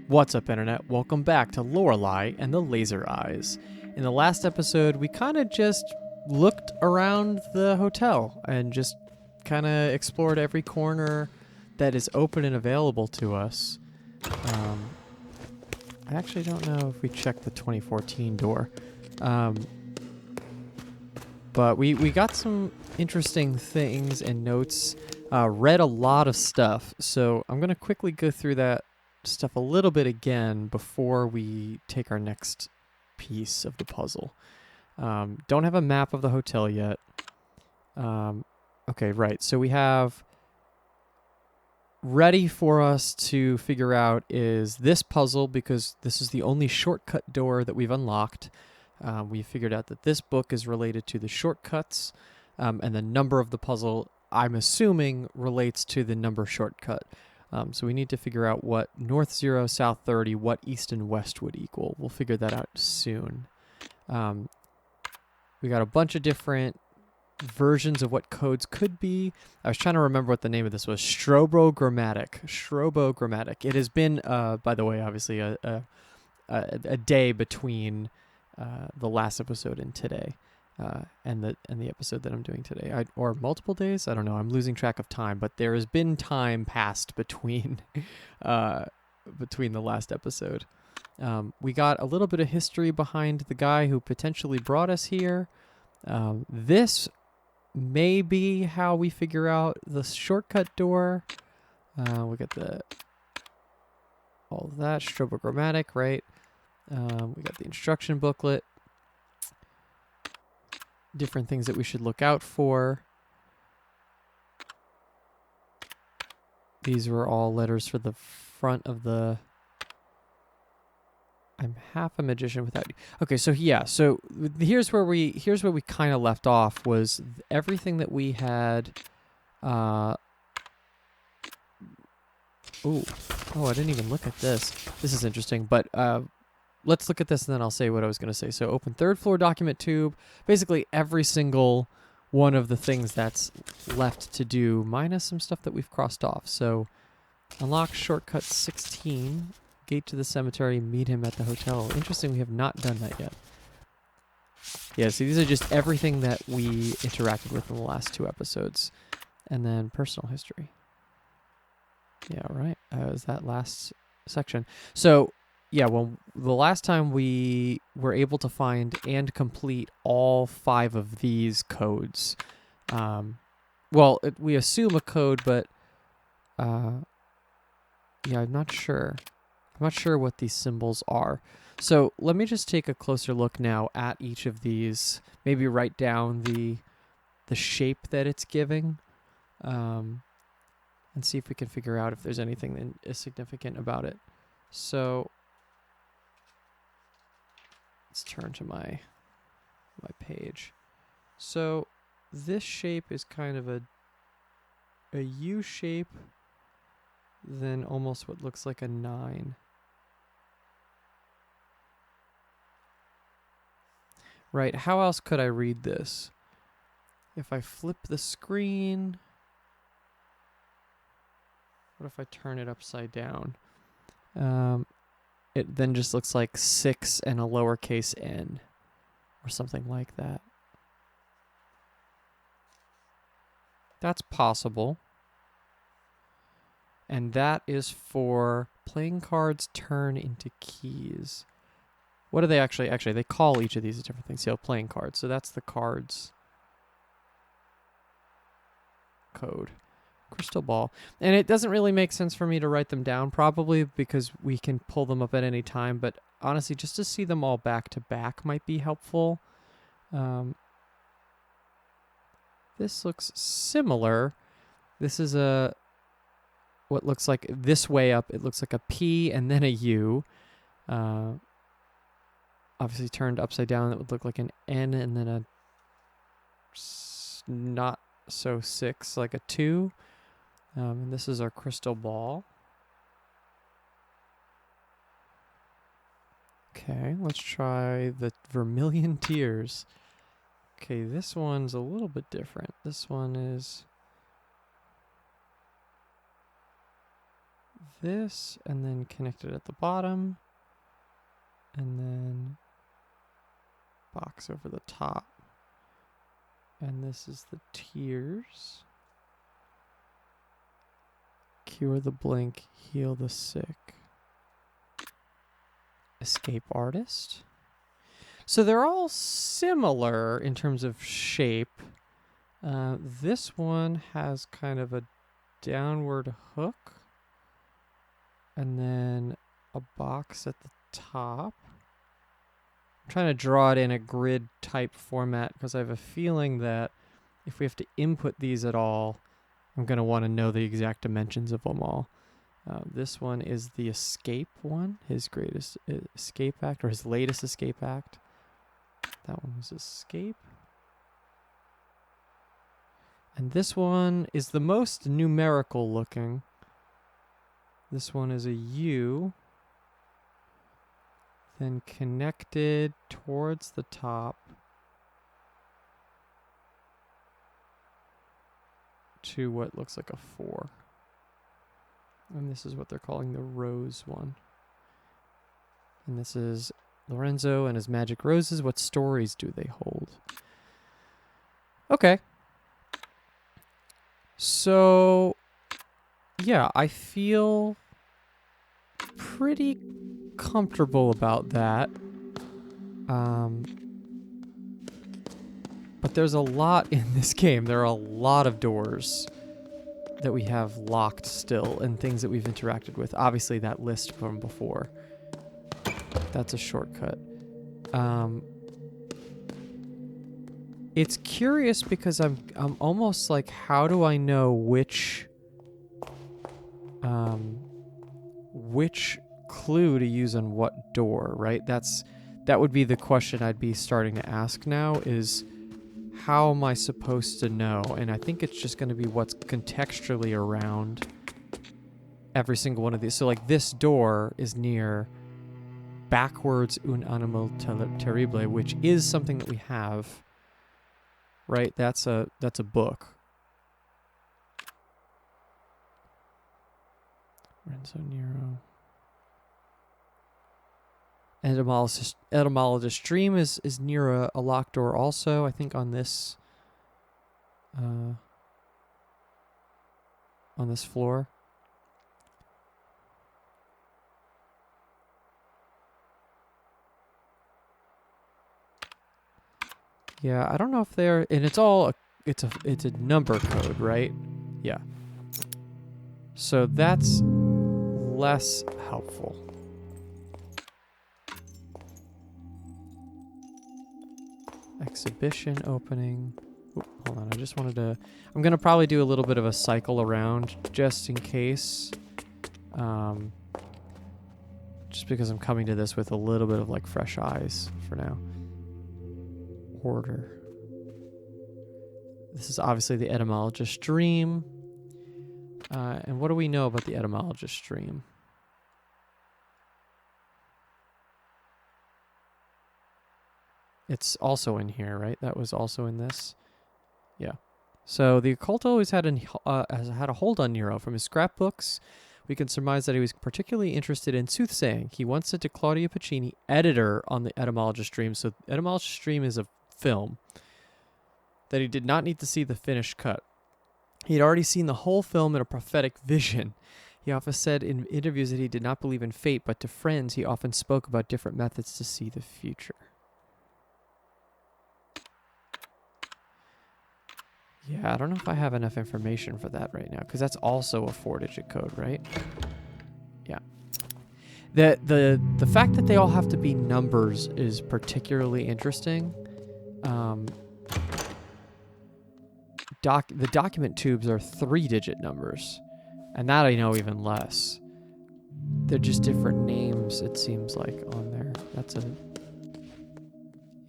What's up, Internet? Welcome back to Lorelei and the Laser Eyes. In the last episode, we kind of just looked around the hotel and just kind of explored every corner that is open and available to us. I actually don't know if we checked the 2014 door. But we got some interesting things and notes, read a lot of stuff. So I'm going to quickly go through that stuff a little bit again before we take our next piece of the puzzle. Don't have a map of the hotel yet. Okay, right. So we have ready for us to figure out is this puzzle, because this is the only shortcut door that we've unlocked. We figured out that this book is related to the shortcuts, and the number of the puzzle, I'm assuming, relates to the number shortcut. So we need to figure out what north 0, south 30, what east and west would equal. We'll figure that out soon. We got a bunch of different versions of what codes could be. I was trying to remember what the name of this was. Strobogrammatic. It has been, by the way, obviously a day between the last episode and today, and the episode that I'm doing today, or multiple days. I don't know. I'm losing track of time, but there has been time passed between between the last episode. We got a little bit of history behind the guy who potentially brought us here. This may be how we figure out the shortcut door. We got all of that strobogrammatic, right? We got the instruction booklet. Different things that we should look out for. These were all letters for the front of the... I'm half a magician without you. Okay, so yeah, so here's where we kind of left off, was everything that we had. Oh, I didn't even look at this. This is interesting, but let's look at this and then I'll say what I was going to say. So open third floor document tube. Basically every single one of the things that's left to do, minus some stuff that we've crossed off. So unlock shortcut 16. Gate to the cemetery, meet him at the hotel. Interesting, we have not done that yet. Yeah, so these are just everything that we interacted with in the last 2 episodes. And then personal history. Yeah, right. Is that last section. So, yeah, well, the last time we were able to find and complete all 5 of these codes. We assume a code, but yeah, I'm not sure. I'm not sure what these symbols are. So let me just take a closer look now at each of these. Maybe write down the shape that it's giving, and see if we can figure out if there's anything that is significant about it. So let's turn to my page. So this shape is kind of a U shape, then almost what looks like a 9. Right, how else could I read this? If I flip the screen, what if I turn it upside down? It then just looks like 6 and a lowercase n, or something like that. That's possible. And that is for playing cards turn into keys. What do they actually they call each of these different things. So playing cards. So that's the cards code. Crystal ball. And it doesn't really make sense for me to write them down, probably because we can pull them up at any time, but honestly, just to see them all back to back might be helpful. This looks similar. This is what looks like this way up. It looks like a P and then a U. Obviously turned upside down, that would look like an N and then a not so 6, like a 2. And this is our crystal ball. Okay, let's try the vermilion tears. Okay, this one's a little bit different. This one is this and then connect it at the bottom. And then box over the top. And this is the tiers. Cure the blink, heal the sick. Escape artist. So they're all similar in terms of shape. This one has kind of a downward hook. And then a box at the top. I'm trying to draw it in a grid type format because I have a feeling that if we have to input these at all, I'm going to want to know the exact dimensions of them all. This one is the escape one, his greatest escape act, or his latest escape act. That one was escape. And this one is the most numerical looking. This one is a U. Then connected towards the top to what looks like a 4. And this is what they're calling the rose one. And this is Lorenzo and his magic roses. What stories do they hold? Okay. So, yeah, I feel pretty comfortable about that. But there's a lot in this game. There are a lot of doors that we have locked still and things that we've interacted with. Obviously, that list from before. That's a shortcut. It's curious because I'm almost like, how do I know which clue to use on what door, right? That would be the question I'd be starting to ask now is, how am I supposed to know? And I think it's just going to be what's contextually around every single one of these. So like this door is near backwards un animal terrible, which is something that we have, right? That's a book. Renzo Nero. Etymologist Dream is near a locked door also, I think on this floor. Yeah, I don't know if they're, and it's a number code, right? Yeah. So that's less helpful. Exhibition opening. Oop, hold on, I just wanted to... I'm going to probably do a little bit of a cycle around just in case. Just because I'm coming to this with a little bit of like fresh eyes for now. Order. This is obviously the etymologist dream. And what do we know about the etymologist dream? It's also in here, right? That was also in this. Yeah. So the occult always has had a hold on Nero. From his scrapbooks, we can surmise that he was particularly interested in soothsaying. He once said to Claudia Pacini, editor on the Etymologist Dream, so Etymologist Dream is a film, that he did not need to see the finished cut. He had already seen the whole film in a prophetic vision. He often said in interviews that he did not believe in fate, but to friends he often spoke about different methods to see the future. Yeah, I don't know if I have enough information for that right now, because that's also a 4-digit code, right? Yeah. The fact that they all have to be numbers is particularly interesting. The document tubes are 3-digit numbers, and that I know even less. They're just different names, it seems like, on there.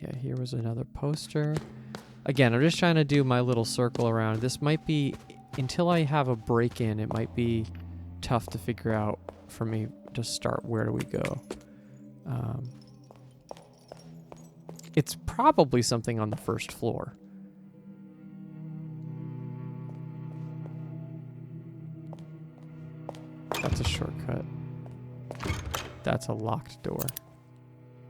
Yeah, here was another poster. Again, I'm just trying to do my little circle around. This might be, until I have a break-in, it might be tough to figure out for me to start where do we go. It's probably something on the first floor. That's a shortcut. that's a locked door.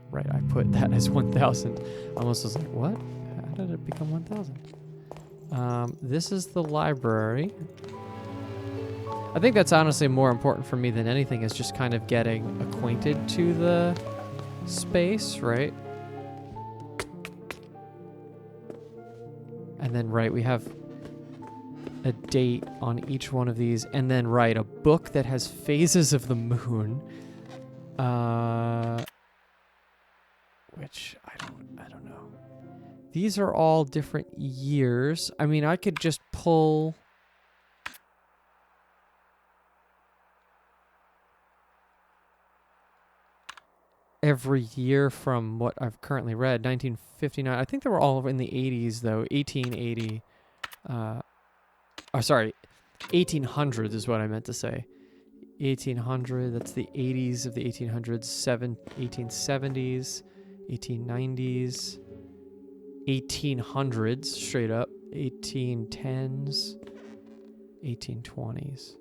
Right, I put that as 1,000. I almost was like, what? How did it become 1,000? This is the library. I think that's honestly more important for me than anything, is just kind of getting acquainted to the space, right? And then, right, we have a date on each one of these, and then, right, a book that has phases of the moon. Which I don't know. These are all different years. I mean, I could just pull every year from what I've currently read. 1959. I think they were all in the 80s though. 1880. Sorry, 1800s is what I meant to say. 1800. That's the 80s of the 1800s. 1870s. 1890s, 1800s, straight up, 1810s, 1820s.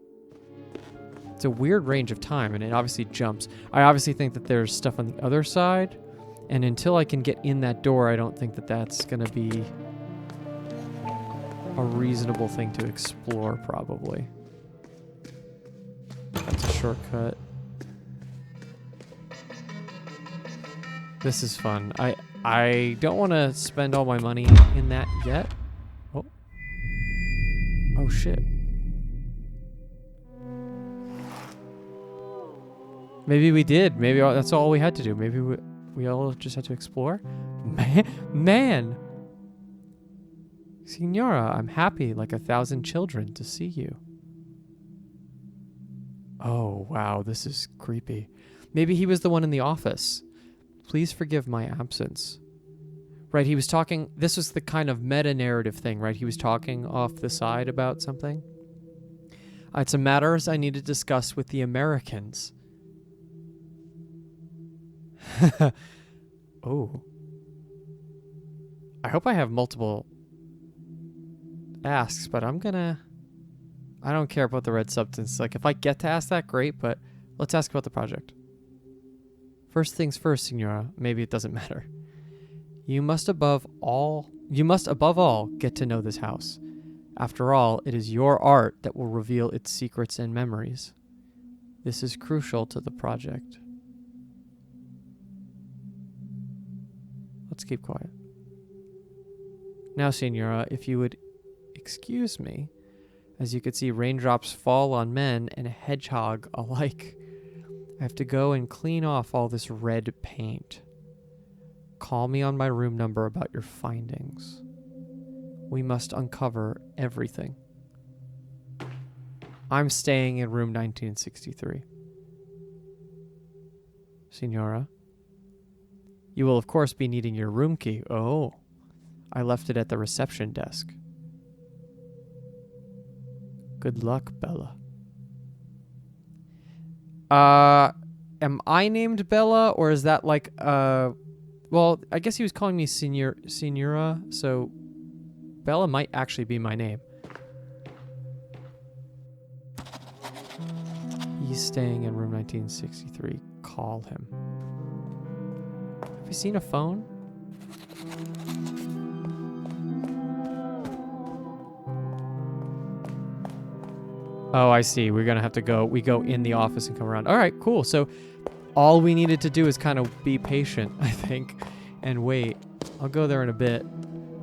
It's a weird range of time, and it obviously jumps. I obviously think that there's stuff on the other side, and until I can get in that door, I don't think that that's going to be a reasonable thing to explore, probably. That's a shortcut. This is fun. I don't want to spend all my money in that yet. Oh. Oh, shit. Maybe we did. Maybe that's all we had to do. Maybe we all just had to explore. Man. Signora, I'm happy like 1,000 children to see you. Oh, wow. This is creepy. Maybe he was the one in the office. Please forgive my absence. Right, he was talking, this was the kind of meta-narrative thing, right? He was talking off the side about something. It's a matters I need to discuss with the Americans. Oh. I hope I have multiple asks, but I don't care about the red substance. Like, if I get to ask that, great, but let's ask about the project. First things first, Signora. Maybe it doesn't matter. You must above all get to know this house. After all, it is your art that will reveal its secrets and memories. This is crucial to the project. Let's keep quiet. Now, Signora, if you would excuse me, as you could see, raindrops fall on men and a hedgehog alike. I have to go and clean off all this red paint. Call me on my room number about your findings. We must uncover everything. I'm staying in room 1963. Signora, you will of course be needing your room key. Oh, I left it at the reception desk. Good luck, Bella. Am I named Bella, or is that like, well, I guess he was calling me Signora, so Bella might actually be my name. He's staying in room 1963. Call him. Have you seen a phone? Oh, I see. We're going to have to go. We go in the office and come around. All right, cool. So all we needed to do is kind of be patient, I think, and wait. I'll go there in a bit.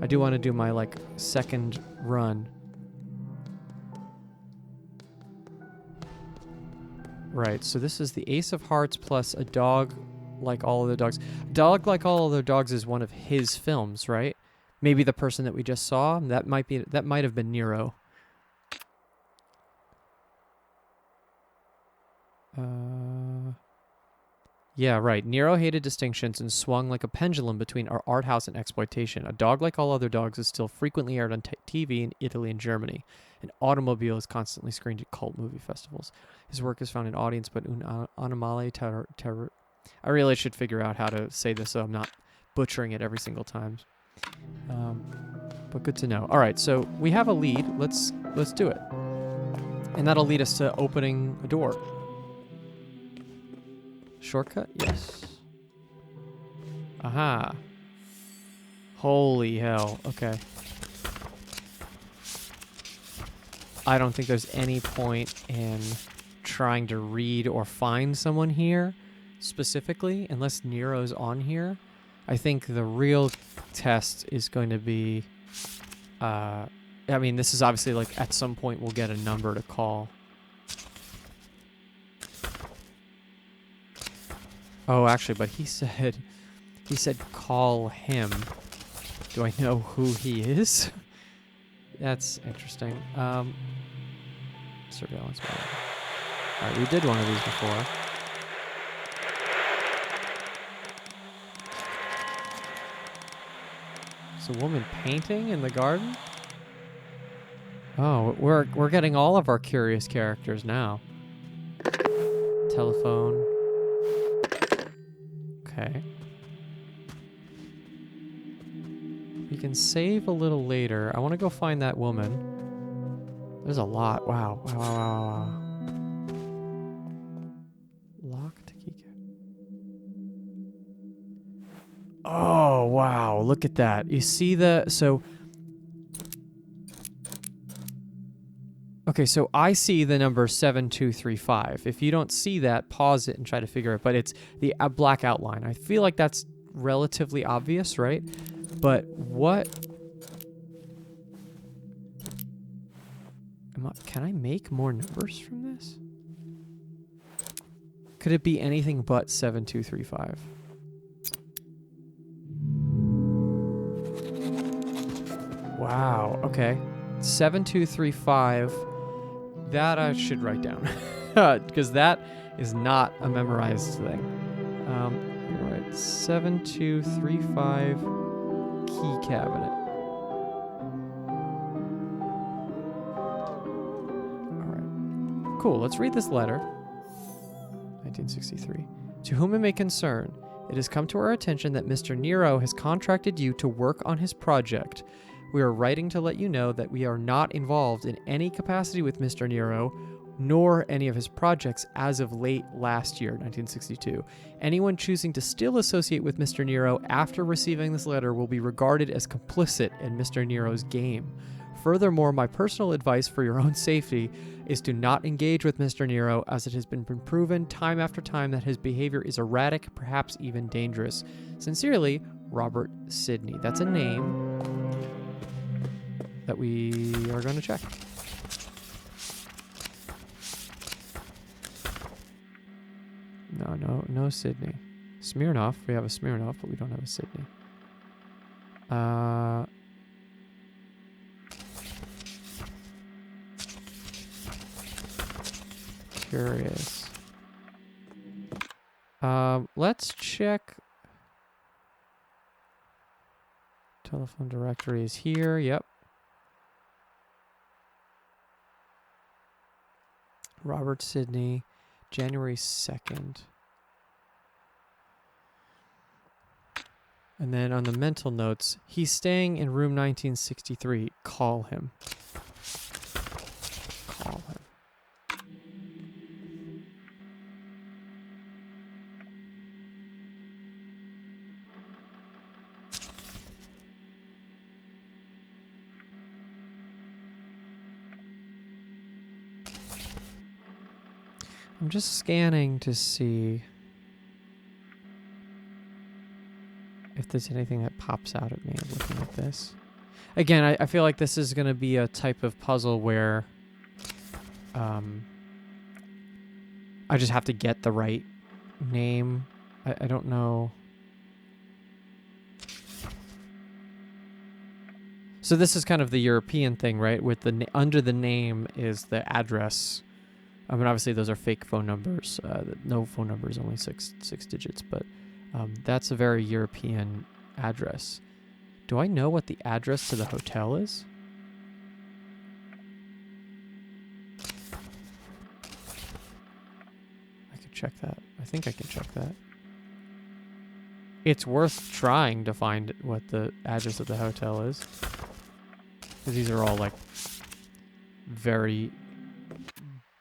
I do want to do my, like, second run. Right, so this is the Ace of Hearts plus a dog like all other dogs. Dog like all other dogs is one of his films, right? Maybe the person that we just saw. That might have been Nero. Yeah, right. Nero hated distinctions and swung like a pendulum between our art house and exploitation. A dog like all other dogs is still frequently aired on TV in Italy and Germany. An automobile is constantly screened at cult movie festivals. His work is found in audience, but un animale terror. I really should figure out how to say this so I'm not butchering it every single time. But good to know. All right, so we have a lead. Let's do it. And that'll lead us to opening a door. Shortcut? Yes. Aha. Holy hell. Okay. I don't think there's any point in trying to read or find someone here specifically, unless Nero's on here. I think the real test is going to be, I mean, this is obviously like at some point we'll get a number to call. Oh, actually, but he said call him. Do I know who he is? That's interesting. Surveillance mode. Alright, we did one of these before. Is a woman painting in the garden? Oh, we're getting all of our curious characters now. Telephone. Okay. We can save a little later. I want to go find that woman. There's a lot. Wow. Wow, wow, wow, wow. Locked keycap. Oh, wow. Look at that. You see the... So... Okay, so I see the number 7235. If you don't see that, pause it and try to figure it. But it's the black outline. I feel like that's relatively obvious, right? But what... Can I make more numbers from this? Could it be anything but 7235? Wow, okay. 7235. That I should write down. Because that is not a memorized thing. Alright, 7235 key cabinet. Cool, let's read this letter. 1963. To whom it may concern, it has come to our attention that Mr. Nero has contracted you to work on his project. We are writing to let you know that we are not involved in any capacity with Mr. Nero, nor any of his projects as of late last year, 1962. Anyone choosing to still associate with Mr. Nero after receiving this letter will be regarded as complicit in Mr. Nero's game. Furthermore, my personal advice for your own safety is to not engage with Mr. Nero, as it has been proven time after time that his behavior is erratic, perhaps even dangerous. Sincerely, Robert Sidney. That's a name that we are going to check. No Sidney. Smirnoff. We have a Smirnoff, but we don't have a Sidney. Curious. Let's check. Telephone directory is here. Yep. Robert Sidney, January 2nd. And then on the mental notes, he's staying in room 1963. Call him. Call him. I'm just scanning to see if there's anything that pops out at me looking at this. Again, I feel like this is going to be a type of puzzle where I just have to get the right name. I don't know. So this is kind of the European thing, right? With the under the name is the address. I mean, obviously those are fake phone numbers. No phone number is only six digits, but that's a very European address. Do I know what the address to the hotel is? I could check that. I think I can check that. It's worth trying to find what the address of the hotel is. Because these are all like very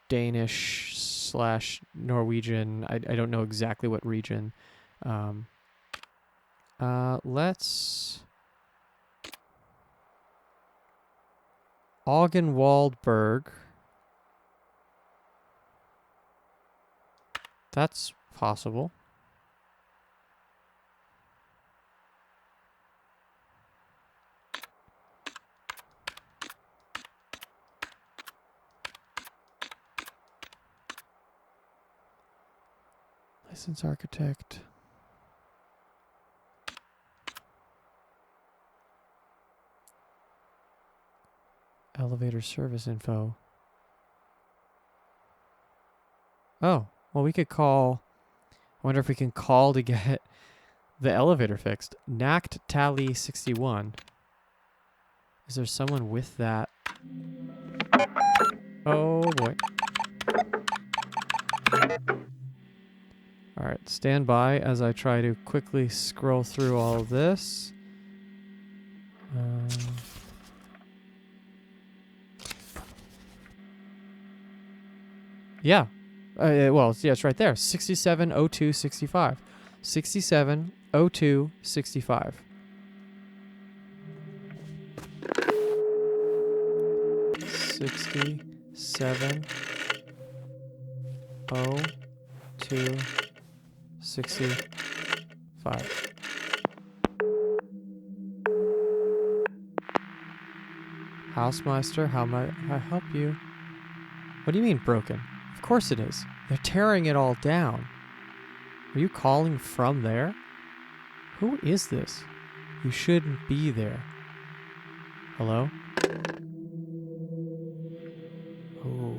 Danish / Norwegian. I don't know exactly what region. Let's Augenwaldberg. That's possible. Licensed architect. Elevator service info. Oh, well, we could call. I wonder if we can call to get the elevator fixed. Nact Tally 61. Is there someone with that? Oh boy. Alright, stand by as I try to quickly scroll through all of this. Yeah. Well, yeah, it's right there. 670265. 670265. 670265. Housemeister, how might I help you? What do you mean broken? Of course it is. They're tearing it all down. Are you calling from there? Who is this? You shouldn't be there. Hello? Oh.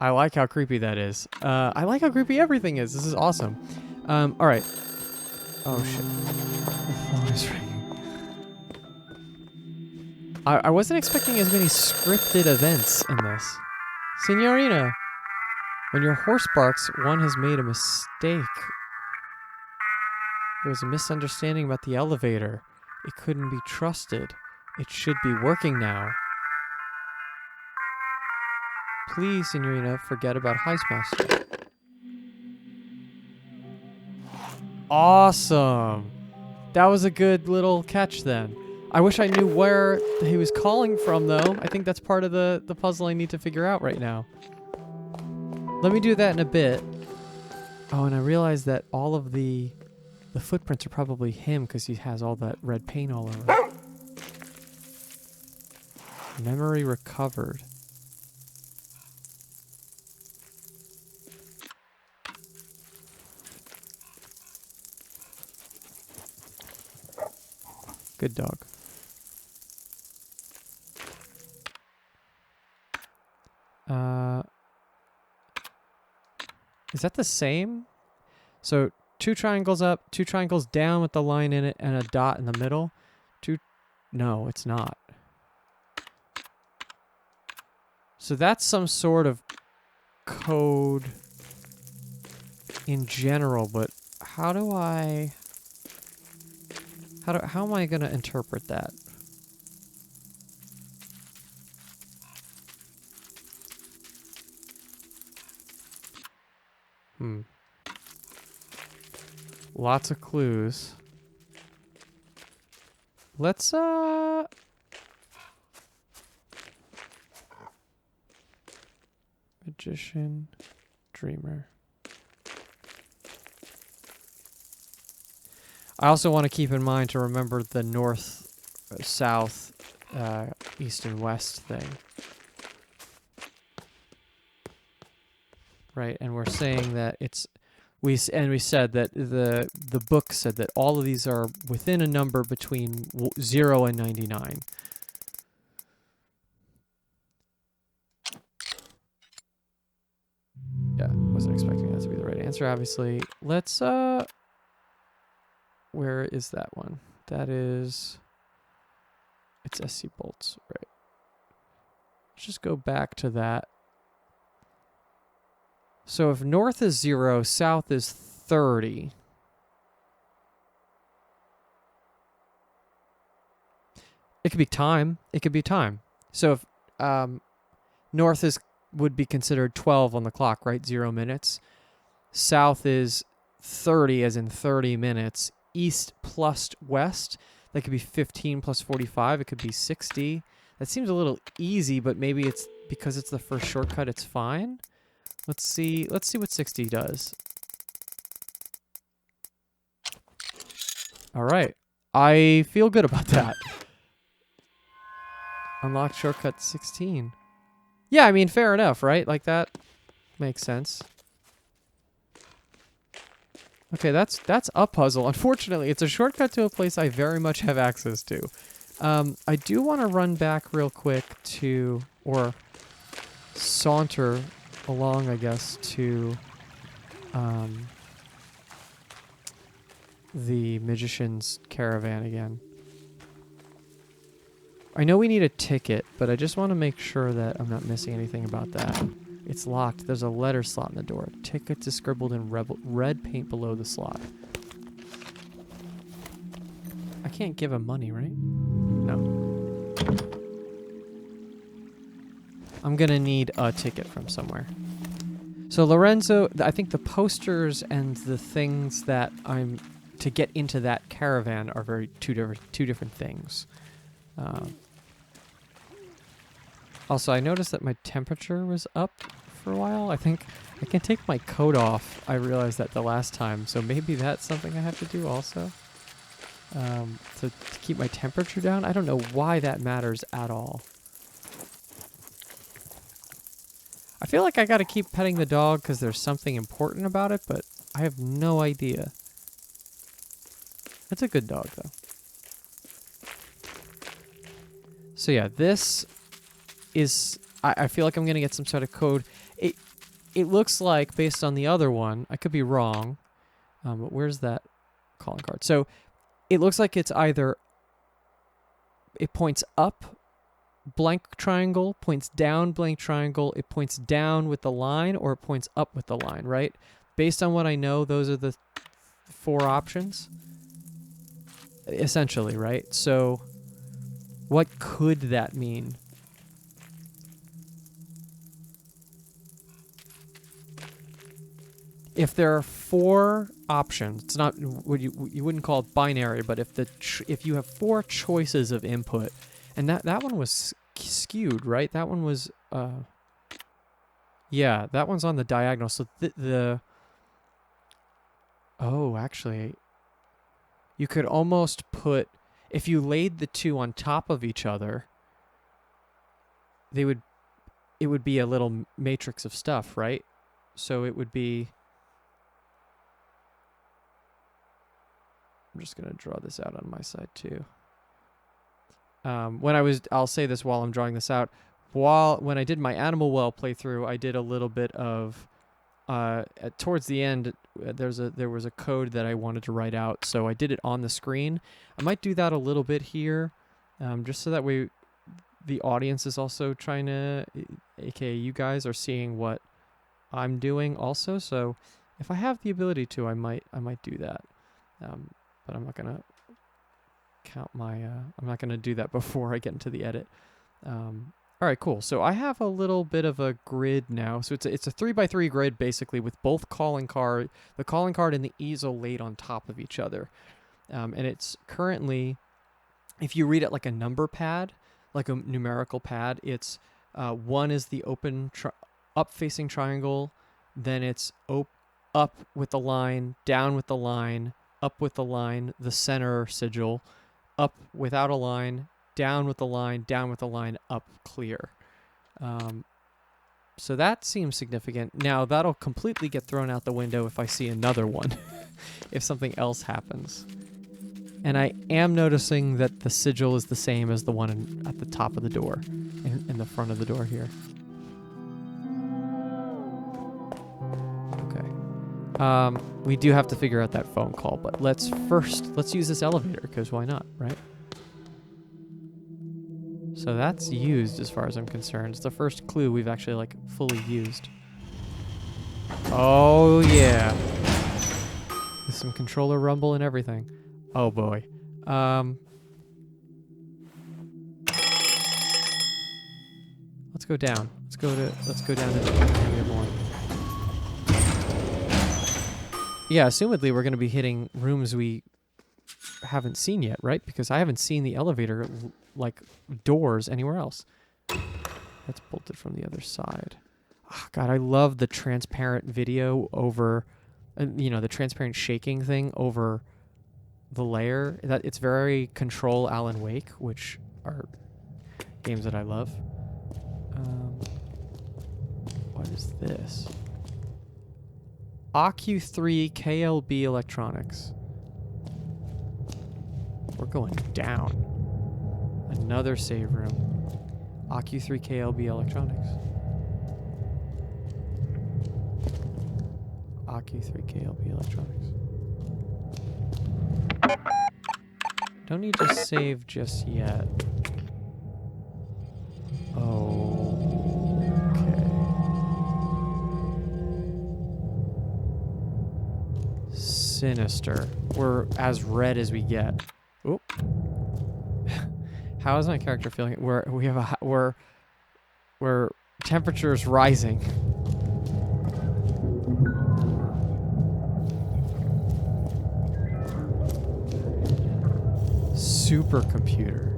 I like how creepy that is. I like how creepy everything is. This is awesome. Alright. Oh shit. The phone is ringing. I wasn't expecting as many scripted events in this. Signorina, when your horse barks, one has made a mistake. There was a misunderstanding about the elevator. It couldn't be trusted. It should be working now. Please, Signorina, forget about Heismaster. Awesome. That was a good little catch then. I wish I knew where he was calling from, though. I think that's part of the puzzle I need to figure out right now. Let me do that in a bit. Oh, and I realized that all of the footprints are probably him because he has all that red paint all over. Memory recovered. Good dog. Is that the same? So 2 triangles up, 2 triangles down with the line in it, and a dot in the middle. No, it's not. So that's some sort of code in general, but how am I going to interpret that? Lots of clues. Let's magician, dreamer. I also want to keep in mind to remember the north, south, east and west thing. Right, and we're saying that we said that the book said that all of these are within a number between 0 and 99. Yeah, wasn't expecting that to be the right answer, obviously. Let's where is that one? That is, it's SC bolts, right? Let's just go back to that. So if north is 0, south is 30. It could be time. It could be time. So if North would be considered 12 on the clock, right? 0 minutes. South is 30, as in 30 minutes. East plus west, that could be 15 plus 45. It could be 60. That seems a little easy, but maybe it's because it's the first shortcut, it's fine. Let's see what 60 does. All right. I feel good about that. Unlock shortcut 16. Yeah, I mean, fair enough, right? Like, that makes sense. Okay, that's a puzzle. Unfortunately, it's a shortcut to a place I very much have access to. I do want to run back real quick to, or saunter along, I guess, to the magician's caravan again. I know we need a ticket, but I just want to make sure that I'm not missing anything about that. It's locked. There's a letter slot in the door. Tickets is scribbled in red paint below the slot. I can't give him money, right? No. I'm going to need a ticket from somewhere. So Lorenzo, I think the posters and the things that I'm to get into that caravan are two different things. Also, I noticed that my temperature was up for a while. I think I can take my coat off. I realized that the last time, so maybe that's something I have to do also. To keep my temperature down. I don't know why that matters at all. I feel like I gotta keep petting the dog because there's something important about it, but I have no idea. It's a good dog, though. So yeah, this is... I feel like I'm going to get some sort of code. It looks like, based on the other one, I could be wrong, but where's that calling card? So it looks like it's either... It points up, blank triangle, points down, blank triangle, it points down with the line, or it points up with the line, right? Based on what I know, those are the 4 options. Essentially, right? So what could that mean? If there are 4 options, it's not what you wouldn't call it binary, but if you have 4 choices of input, and that one was skewed, right? That one was yeah, that one's on the diagonal. So oh, actually, you could almost put, if you laid the 2 on top of each other, it would be a little matrix of stuff, right? So it would be, I'm just going to draw this out on my side too. I'll say this while I'm drawing this out. When I did my Animal Well playthrough, I did a little bit of, towards the end, there was a code that I wanted to write out, so I did it on the screen. I might do that a little bit here, just so that way the audience is also trying to, aka you guys, are seeing what I'm doing also. So if I have the ability to, I might do that. But I'm not gonna count my. I'm not gonna do that before I get into the edit. All right, cool. So I have a little bit of a grid now. So it's a 3x3 grid basically, with both the calling card and the easel laid on top of each other. And it's currently, if you read it like a number pad, like a numerical pad, it's 1 is the open up facing triangle, then it's up with the line, down with the line, up with the line, the center sigil, up without a line, down with the line, down with the line, up clear. So that seems significant. Now, that'll completely get thrown out the window if I see another one, if something else happens. And I am noticing that the sigil is the same as the one at the top of the door, in the front of the door here. We do have to figure out that phone call, but let's use this elevator, because why not, right? So that's used as far as I'm concerned. It's the first clue we've actually like fully used. Oh yeah. With some controller rumble and everything. Oh boy. Let's Let's go down. Let's go down to the negative 1. Yeah, assumedly we're going to be hitting rooms we haven't seen yet, right? Because I haven't seen the elevator, like, doors anywhere else. That's bolted from the other side. Oh, God, I love the transparent video over, you know, the transparent shaking thing over the layer. That it's very Control Alan Wake, which are games that I love. What is this? AQ3 KLB Electronics. We're going down. Another save room. AQ3 KLB Electronics. AQ3 KLB Electronics. Don't need to save just yet. Okay. Sinister. We're as red as we get. Oop. How is my character feeling? We're temperature's rising. Supercomputer.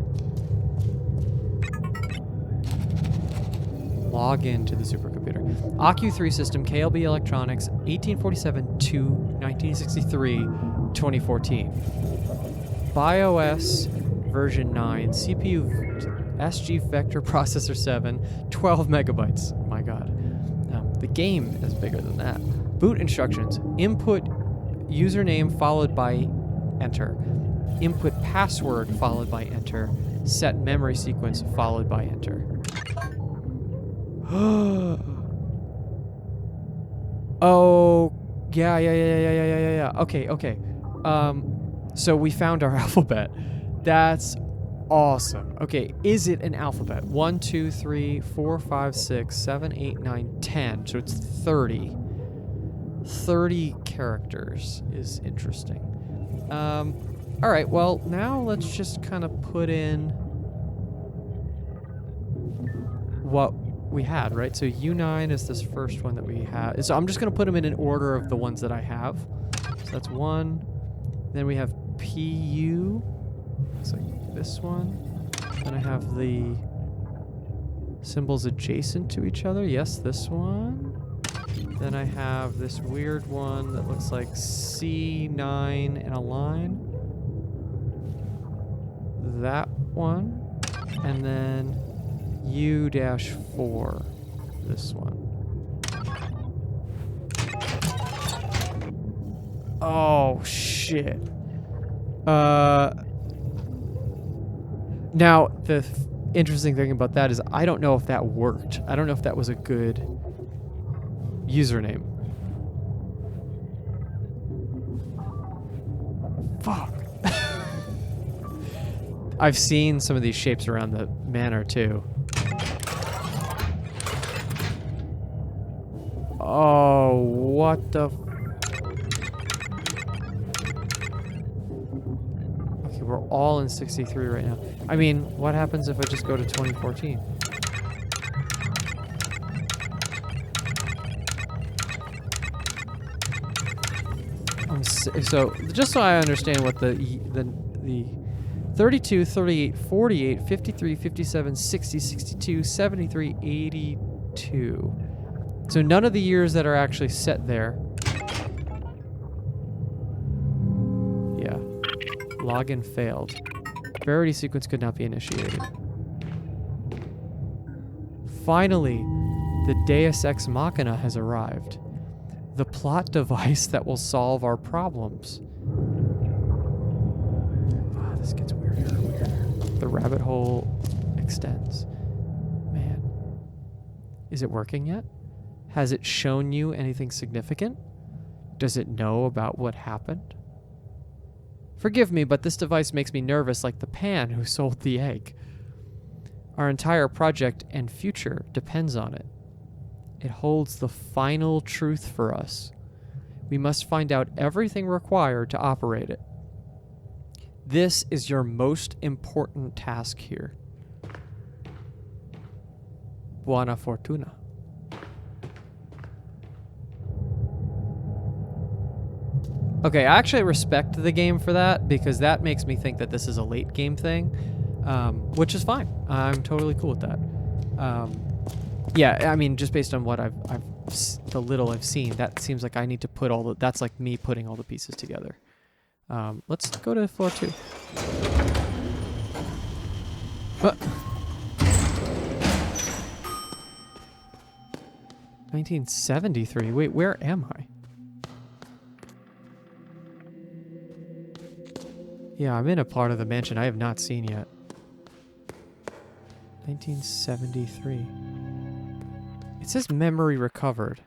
Log into the supercomputer. AQ3 system, KLB Electronics, 1847 to 1963, 2014. BIOS version 9, CPU SG Vector Processor 7, 12 megabytes. My God. The game is bigger than that. Boot instructions. Input username followed by enter. Input password followed by enter. Set memory sequence followed by enter. Oh, yeah. Okay. So we found our alphabet. That's awesome. Okay, is it an alphabet? 1, 2, 3, 4, 5, 6, 7, 8, 9, 10. So it's 30. 30 characters is interesting. All right, well, now let's just kind of put in what we had, right? So U9 is this first one that we have. So I'm just going to put them in an order of the ones that I have. So that's 1. Then we have PU. Looks like this one. Then I have the symbols adjacent to each other. Yes, this one. Then I have this weird one that looks like C9 in a line. That one. And then U-4. This one. Oh, shit. Now, the interesting thing about that is I don't know if that worked. I don't know if that was a good username. Fuck. I've seen some of these shapes around the manor, too. Oh, what the... Okay, we're all in 63 right now. I mean, what happens if I just go to 2014? So, just so I understand what the 32, 38, 48, 53, 57, 60, 62, 73, 82. So none of the years that are actually set there. Yeah. Login failed. Verity sequence could not be initiated. Finally, the Deus Ex Machina has arrived. The plot device that will solve our problems. Ah, this gets weirder and weirder. The rabbit hole extends. Man. Is it working yet? Has it shown you anything significant? Does it know about what happened? Forgive me, but this device makes me nervous like the pan who sold the egg. Our entire project and future depends on it. It holds the final truth for us. We must find out everything required to operate it. This is your most important task here. Buona fortuna. Okay, I actually respect the game for that because that makes me think that this is a late game thing, which is fine. I'm totally cool with that. Yeah, I mean, just based on what the little I've seen, that seems like I need to put that's like me putting all the pieces together. Let's go to floor 2. 1973. Wait, where am I? Yeah, I'm in a part of the mansion I have not seen yet. 1973. It says memory recovered.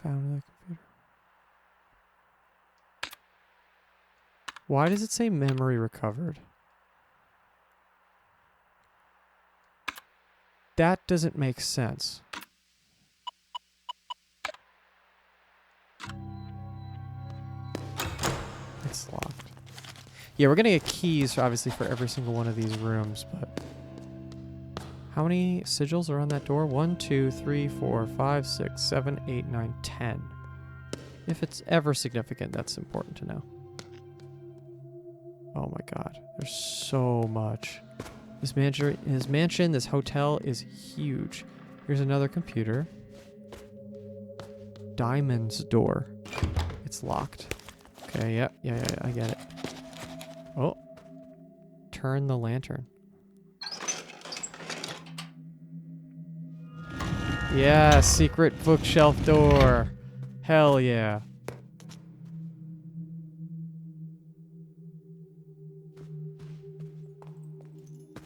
Found the computer. Why does it say memory recovered? That doesn't make sense. It's locked. Yeah, we're gonna get keys, obviously, for every single one of these rooms, but... How many sigils are on that door? 1, 2, 3, 4, 5, 6, 7, 8, 9, 10. If it's ever significant, that's important to know. Oh my god. There's so much. This mansion, this hotel is huge. Here's another computer. Diamond's door. It's locked. Okay, yeah, I get it. Oh. Turn the lantern. Yeah, secret bookshelf door. Hell yeah.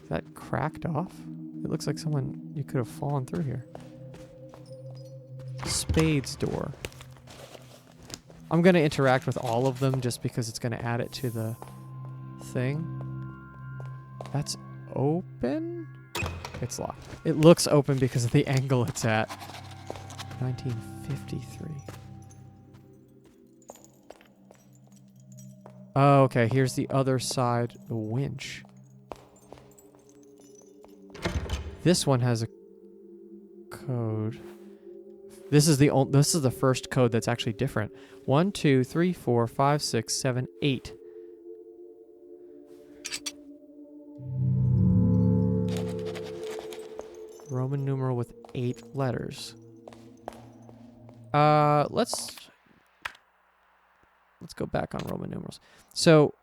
Is that cracked off? It looks like you could have fallen through here. Spades door. I'm going to interact with all of them just because it's going to add it to the thing. That's open? It's locked. It looks open because of the angle it's at. 1953. Oh, okay. Here's the other side. The winch. This one has a code. This is the first code that's actually different. 1, 2, 3, 4, 5, 6, 7, 8. Roman numeral with 8 letters. Let's go back on Roman numerals. So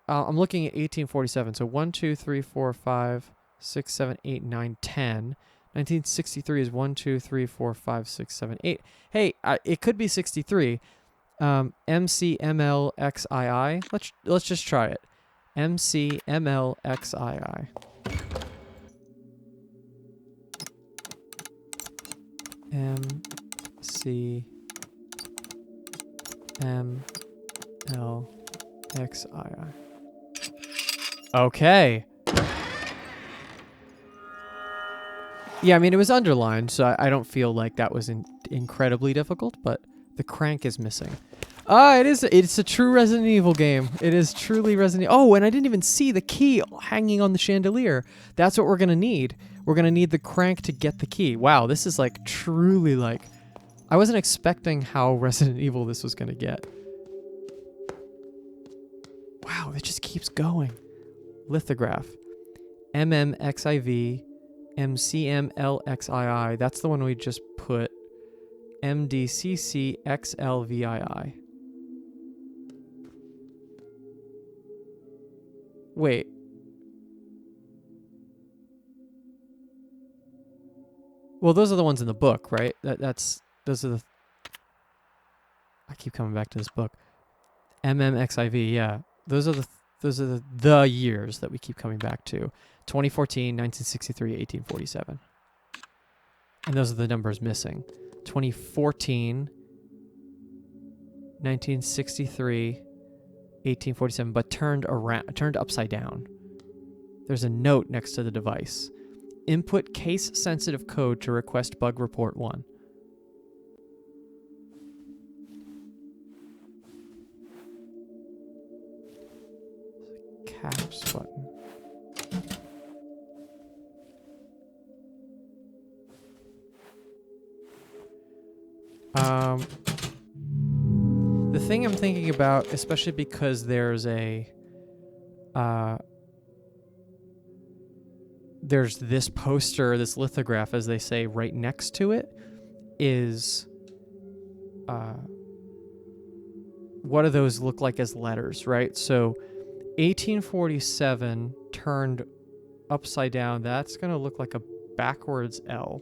I'm looking at 1847. So 1, 2, 3, 4, 5, 6, 7, 8, 9, 10. 1963 is 1, 2, 3, 4, 5, 6, 7, 8. Hey, it could be 63. MCMLXII. Let's just try it. MCMLXII. MCMLXII. Okay. Yeah, I mean, it was underlined, so I don't feel like that was incredibly difficult, but the crank is missing. It's a true Resident Evil game. It is truly Resident Evil. Oh, and I didn't even see the key hanging on the chandelier. That's what we're going to need. We're going to need the crank to get the key. Wow, this is like truly like... I wasn't expecting how Resident Evil this was going to get. Wow, it just keeps going. Lithograph. MMXIV. MCMLXII. That's the one we just put. MDCCXLVII. Wait. Well, those are the ones in the book, right? Those are the... I keep coming back to this book. MMXIV, yeah. Those are the years that we keep coming back to. 2014, 1963, 1847. And those are the numbers missing. 2014, 1963, 1847, but turned upside down. There's a note next to the device. Input case-sensitive code to request bug report 1. tabs button. The thing I'm thinking about, especially because there's this poster, this lithograph, as they say, right next to it, is what do those look like as letters, right? So 1847 turned upside down, that's going to look like a backwards L.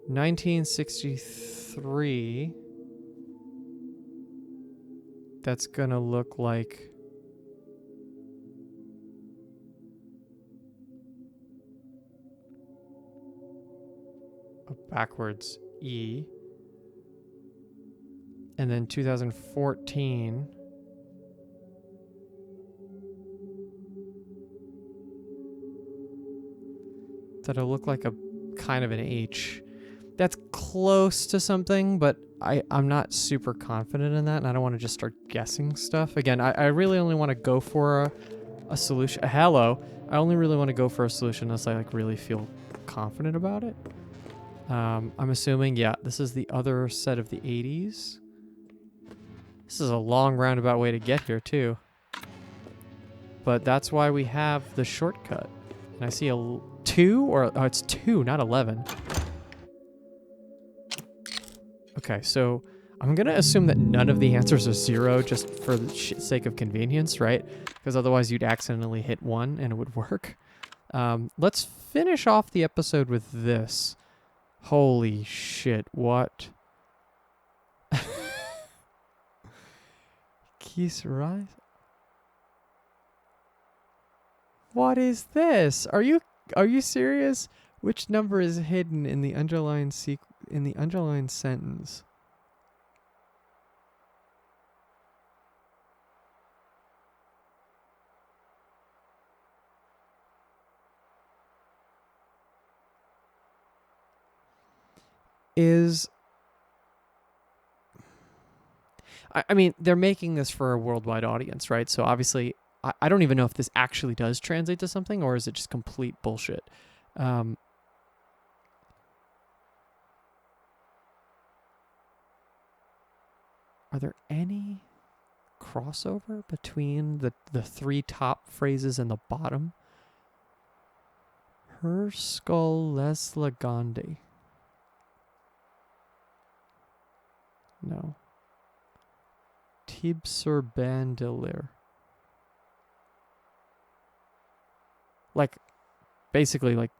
1963, that's going to look like a backwards E. And then 2014, that'll look like a kind of an H. That's close to something, but I'm not super confident in that, and I don't want to just start guessing stuff. Again, I really only want to go for a solution. Hello. I only really want to go for a solution unless I really feel confident about it. I'm assuming, yeah, this is the other set of the 80s. This is a long roundabout way to get here, too. But that's why we have the shortcut. And I see a 2, or oh, it's 2, not 11. Okay, so I'm going to assume that none of the answers are 0 just for the sake of convenience, right? Because otherwise you'd accidentally hit 1 and it would work. Let's finish off the episode with this. Holy shit, what? Keys rise? What is this? Are you serious? Which number is hidden in the underlying sentence? I mean, they're making this for a worldwide audience, right? So obviously, I don't even know if this actually does translate to something, or is it just complete bullshit? Are there any crossover between the 3 top phrases and the bottom? Her skull les legande. No. Tibser bandelir. Like, basically, like,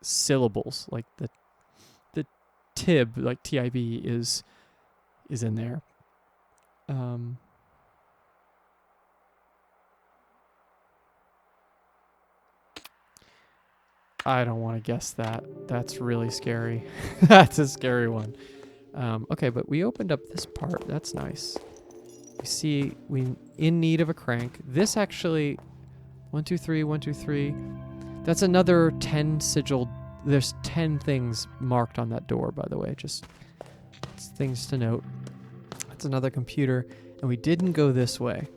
syllables. Like, the tib, like T-I-B, is in there. I don't want to guess that. That's really scary. That's a scary one. Okay, but we opened up this part. That's nice. We see we in need of a crank. This actually, 1, 2, 3, 1, 2, 3. That's another 10 sigiled. There's 10 things marked on that door, by the way. Just things to note. That's another computer, and we didn't go this way.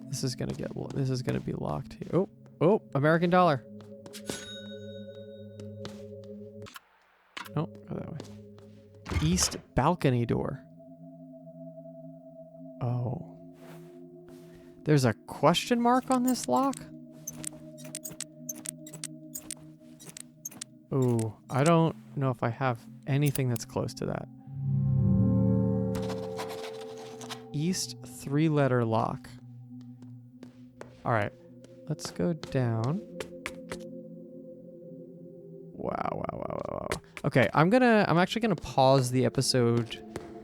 This is gonna be locked here. Oh, American dollar. Oh, go that way. East balcony door. Oh. There's a question mark on this lock? Ooh, I don't know if I have anything that's close to that. East 3-letter lock. All right, let's go down. Wow. Okay, I'm actually gonna pause the episode.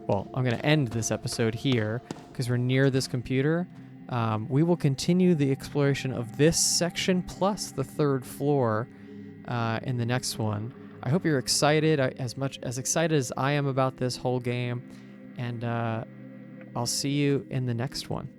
Well, I'm gonna end this episode here because we're near this computer. We will continue the exploration of this section plus the 3rd floor in the next one. I hope you're excited, as excited as I am about this whole game, and I'll see you in the next one.